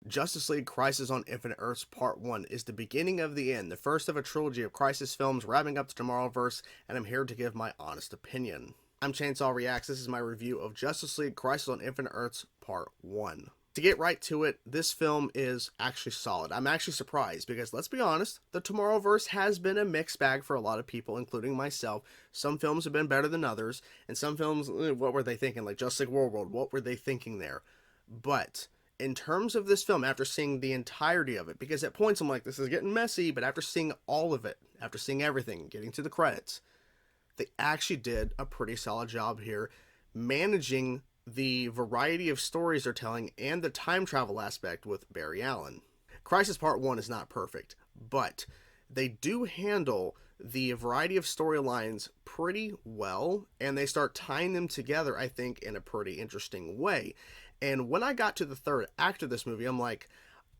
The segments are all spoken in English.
Justice League Crisis on Infinite Earths Part 1 is the beginning of the end, the first of a trilogy of Crisis films wrapping up the Tomorrowverse, and I'm here to give my honest opinion. I'm Chainsaw Reacts. This is my review of Justice League Crisis on Infinite Earths Part 1. To get right to it, this film is actually solid. I'm actually surprised because, let's be honest, the Tomorrowverse has been a mixed bag for a lot of people, including myself. Some films have been better than others, and some films, what were they thinking? Like Justice League World, what were they thinking there? But in terms of this film, after seeing the entirety of it, because at points I'm like, this is getting messy, but after seeing all of it, after seeing everything, getting to the credits, they actually did a pretty solid job here managing the variety of stories they're telling and the time travel aspect with Barry Allen. Crisis Part 1 is not perfect, but they do handle the variety of storylines pretty well, and they start tying them together, I think, in a pretty interesting way. And when I got to the third act of this movie, I'm like,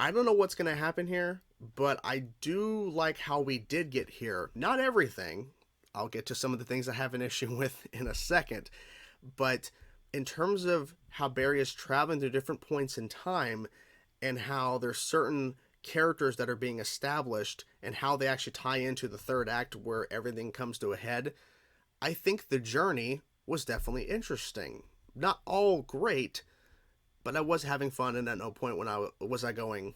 I don't know what's going to happen here, but I do like how we did get here. Not everything. I'll get to some of the things I have an issue with in a second. But in terms of how Barry is traveling through different points in time and how there's certain characters that are being established and how they actually tie into the third act where everything comes to a head, I think the journey was definitely interesting. Not all great, but I was having fun, and at no point when I going,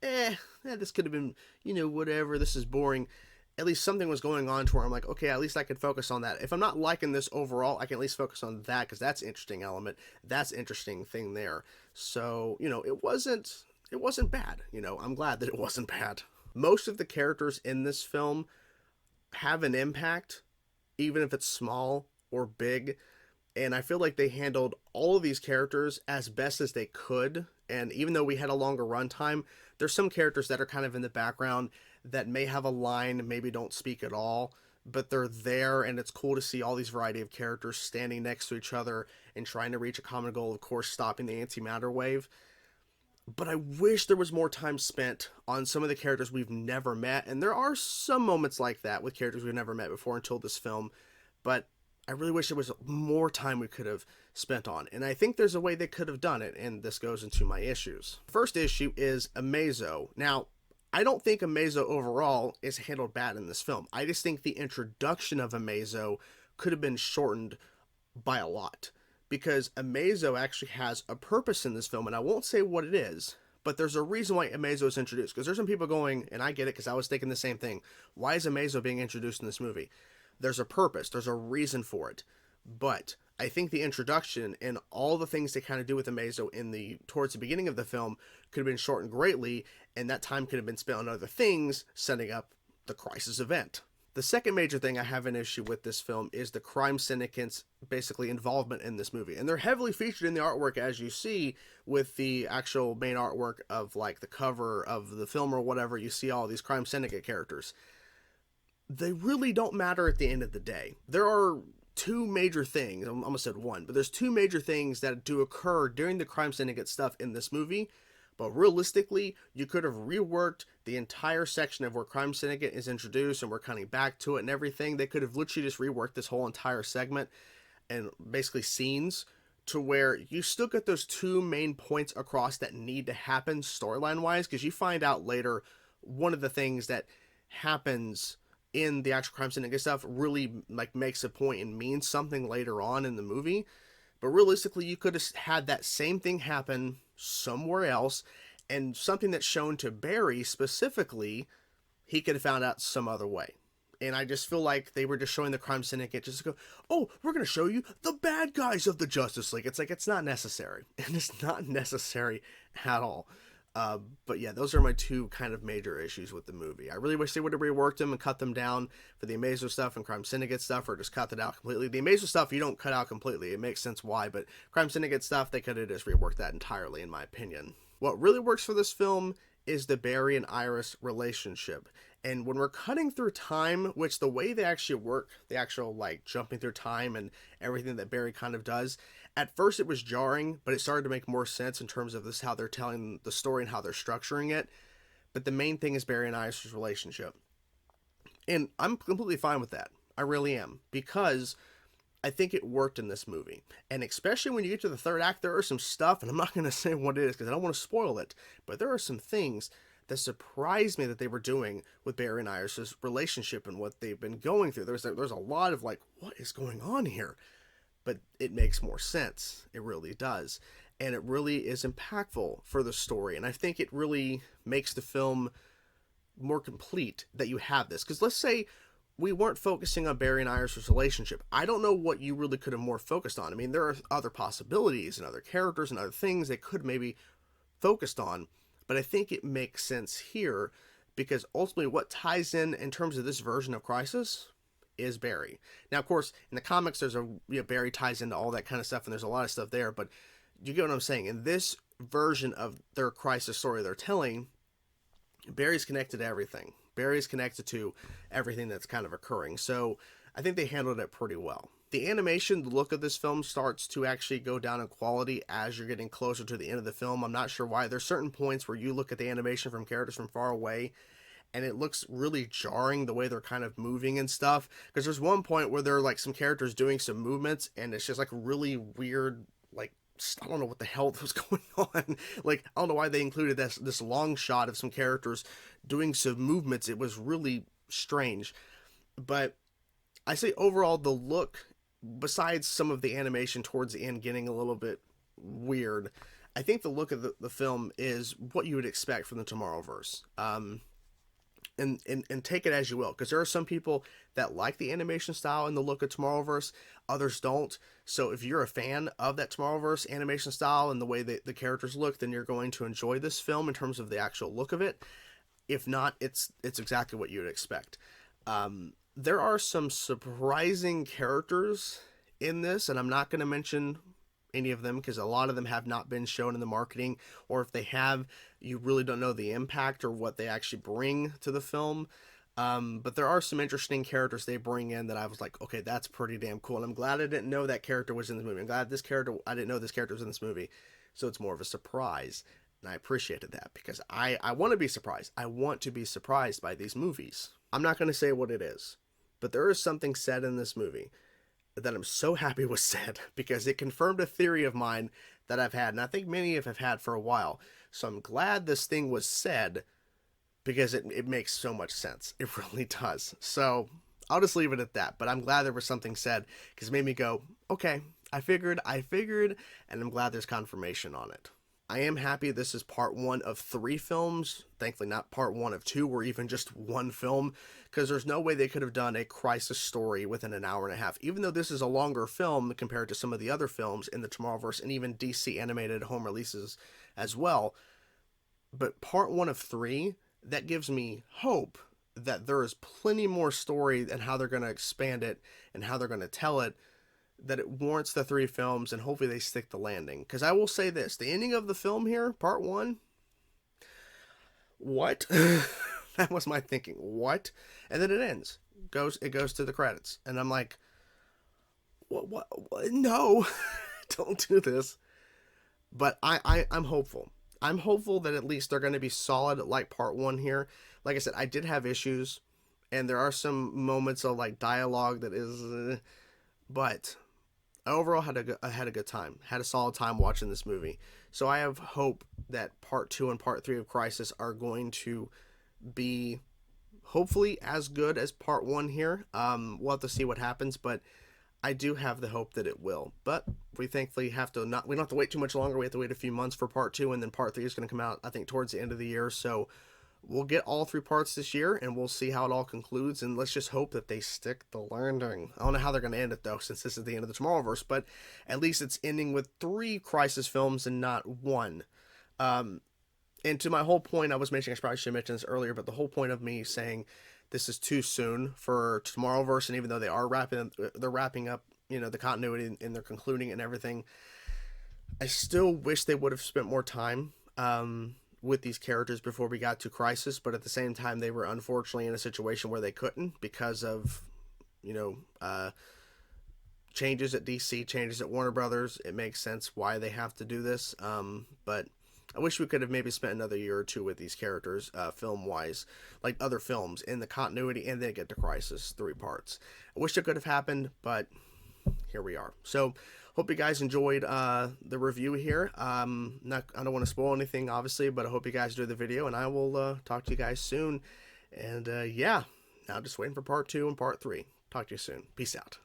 this could have been, whatever, this is boring. At least something was going on to where I'm like, okay, at least I could focus on that. If I'm not liking this overall, I can at least focus on that, because that's an interesting element. That's an interesting thing there. So, it wasn't bad. I'm glad that it wasn't bad. Most of the characters in this film have an impact, even if it's small or big. And I feel like they handled all of these characters as best as they could. And even though we had a longer runtime, there's some characters that are kind of in the background that may have a line, maybe don't speak at all, but they're there, and it's cool to see all these variety of characters standing next to each other and trying to reach a common goal, of course, stopping the antimatter wave. But I wish there was more time spent on some of the characters we've never met, and there are some moments like that with characters we've never met before until this film, but I really wish there was more time we could have spent on. And I think there's a way they could have done it, and this goes into my issues. First issue is Amazo. Now, I don't think Amazo overall is handled bad in this film. I just think the introduction of Amazo could have been shortened by a lot. Because Amazo actually has a purpose in this film, and I won't say what it is, but there's a reason why Amazo is introduced. Because there's some people going, and I get it because I was thinking the same thing. Why is Amazo being introduced in this movie? There's a purpose, there's a reason for it. But I think the introduction and all the things they kind of do with Amazo towards the beginning of the film could have been shortened greatly, and that time could have been spent on other things, setting up the Crisis event. The second major thing I have an issue with this film is the crime syndicate's basically involvement in this movie. And they're heavily featured in the artwork, as you see, with the actual main artwork of like the cover of the film or whatever. You see all these crime syndicate characters. They really don't matter at the end of the day. There are two major things, I almost said one, but there's two major things that do occur during the crime syndicate stuff in this movie. But realistically, you could have reworked the entire section of where Crime Syndicate is introduced and we're coming back to it and everything. They could have literally just reworked this whole entire segment and basically scenes to where you still get those two main points across that need to happen storyline wise, because you find out later one of the things that happens in the actual Crime Syndicate stuff really like makes a point and means something later on in the movie. But realistically, you could have had that same thing happen somewhere else, and something that's shown to Barry specifically, he could have found out some other way. And I just feel like they were just showing the crime syndicate just to go, oh, we're going to show you the bad guys of the Justice League. It's like, it's not necessary. And it's not necessary at all. But yeah, those are my two kind of major issues with the movie. I really wish they would have reworked them and cut them down for the Amazo stuff and Crime Syndicate stuff, or just cut it out completely. The Amazo stuff, you don't cut out completely. It makes sense why, but Crime Syndicate stuff, they could have just reworked that entirely, in my opinion. What really works for this film is the Barry and Iris relationship. And when we're cutting through time, which the way they actually work, the actual like jumping through time and everything that Barry kind of does, at first it was jarring, but it started to make more sense in terms of this, how they're telling the story and how they're structuring it. But the main thing is Barry and Iris' relationship. And I'm completely fine with that. I really am. Because I think it worked in this movie. And especially when you get to the third act, there are some stuff, and I'm not going to say what it is because I don't want to spoil it, but there are some things that surprised me that they were doing with Barry and Iris' relationship and what they've been going through. There's a lot of like, what is going on here? But it makes more sense. It really does. And it really is impactful for the story. And I think it really makes the film more complete that you have this. Because let's say we weren't focusing on Barry and Iris' relationship. I don't know what you really could have more focused on. I mean, there are other possibilities and other characters and other things they could maybe focused on, but I think it makes sense here because ultimately what ties in terms of this version of Crisis is Barry. Now, of course, in the comics, there's Barry ties into all that kind of stuff, and there's a lot of stuff there, but you get what I'm saying. In this version of their Crisis story they're telling, Barry's connected to everything. Barry's connected to everything that's kind of occurring. So I think they handled it pretty well. The animation, the look of this film starts to actually go down in quality as you're getting closer to the end of the film. I'm not sure why. There's certain points where you look at the animation from characters from far away and it looks really jarring the way they're kind of moving and stuff. Because there's one point where there are like some characters doing some movements and it's just like really weird, like, I don't know what the hell was going on. Like, I don't know why they included this long shot of some characters doing some movements. It was really strange. But I say overall, the look, besides some of the animation towards the end getting a little bit weird, I think the look of the film is what you would expect from the Tomorrowverse. And take it as you will, because there are some people that like the animation style and the look of Tomorrowverse, others don't. So if you're a fan of that Tomorrowverse animation style and the way that the characters look, then you're going to enjoy this film in terms of the actual look of it. If not, it's exactly what you would expect. There are some surprising characters in this, and I'm not going to mention any of them because a lot of them have not been shown in the marketing, or if they have, you really don't know the impact or what they actually bring to the film. But there are some interesting characters they bring in that I was like, okay, that's pretty damn cool. And I'm glad I didn't know that character was in the movie. I'm glad I didn't know this character was in this movie. So it's more of a surprise. And I appreciated that because I want to be surprised. I want to be surprised by these movies. I'm not going to say what it is, but there is something said in this movie that I'm so happy was said because it confirmed a theory of mine that I've had, and I think many have had for a while. So I'm glad this thing was said because it makes so much sense. It really does. So I'll just leave it at that, but I'm glad there was something said because it made me go, okay, I figured, and I'm glad there's confirmation on it. I am happy this is part 1 of 3 films. Thankfully not part 1 of 2 or even just 1 film, because there's no way they could have done a Crisis story within an hour and a half. Even though this is a longer film compared to some of the other films in the Tomorrowverse and even DC animated home releases as well. But part 1 of 3, that gives me hope that there is plenty more story and how they're going to expand it and how they're going to tell it, that it warrants the 3 films, and hopefully they stick the landing. Because I will say this, the ending of the film here, part 1, what? That was my thinking, what? And then it ends. It goes to the credits. And I'm like, what? No, don't do this. But I'm hopeful. I'm hopeful that at least they're going to be solid like part 1 here. Like I said, I did have issues, and there are some moments of like dialogue that is, but I overall had a good time, had a solid time watching this movie. So I have hope that part 2 and part 3 of Crisis are going to be hopefully as good as part 1 here. We'll have to see what happens, but I do have the hope that it will. But we thankfully we don't have to wait too much longer. We have to wait a few months for part 2, and then part 3 is going to come out, I think, towards the end of the year. So we'll get all 3 parts this year, and we'll see how it all concludes, and let's just hope that they stick the landing. I don't know how they're going to end it, though, since this is the end of the Tomorrowverse, but at least it's ending with 3 Crisis films and not 1. And to my whole point, I probably should have mentioned this earlier, but the whole point of me saying this is too soon for Tomorrowverse, and even though they're wrapping up, the continuity, and they're concluding and everything, I still wish they would have spent more time, with these characters before we got to Crisis, but at the same time they were unfortunately in a situation where they couldn't because of changes at DC, changes at Warner Brothers. It makes sense why they have to do this, but I wish we could have maybe spent another year or 2 with these characters, film wise, like other films in the continuity, and then get to Crisis 3 parts. I wish it could have happened, but here we are. So hope you guys enjoyed the review here. I don't want to spoil anything, obviously, but I hope you guys enjoyed the video, and I will talk to you guys soon. And yeah, now just waiting for part 2 and part 3. Talk to you soon. Peace out.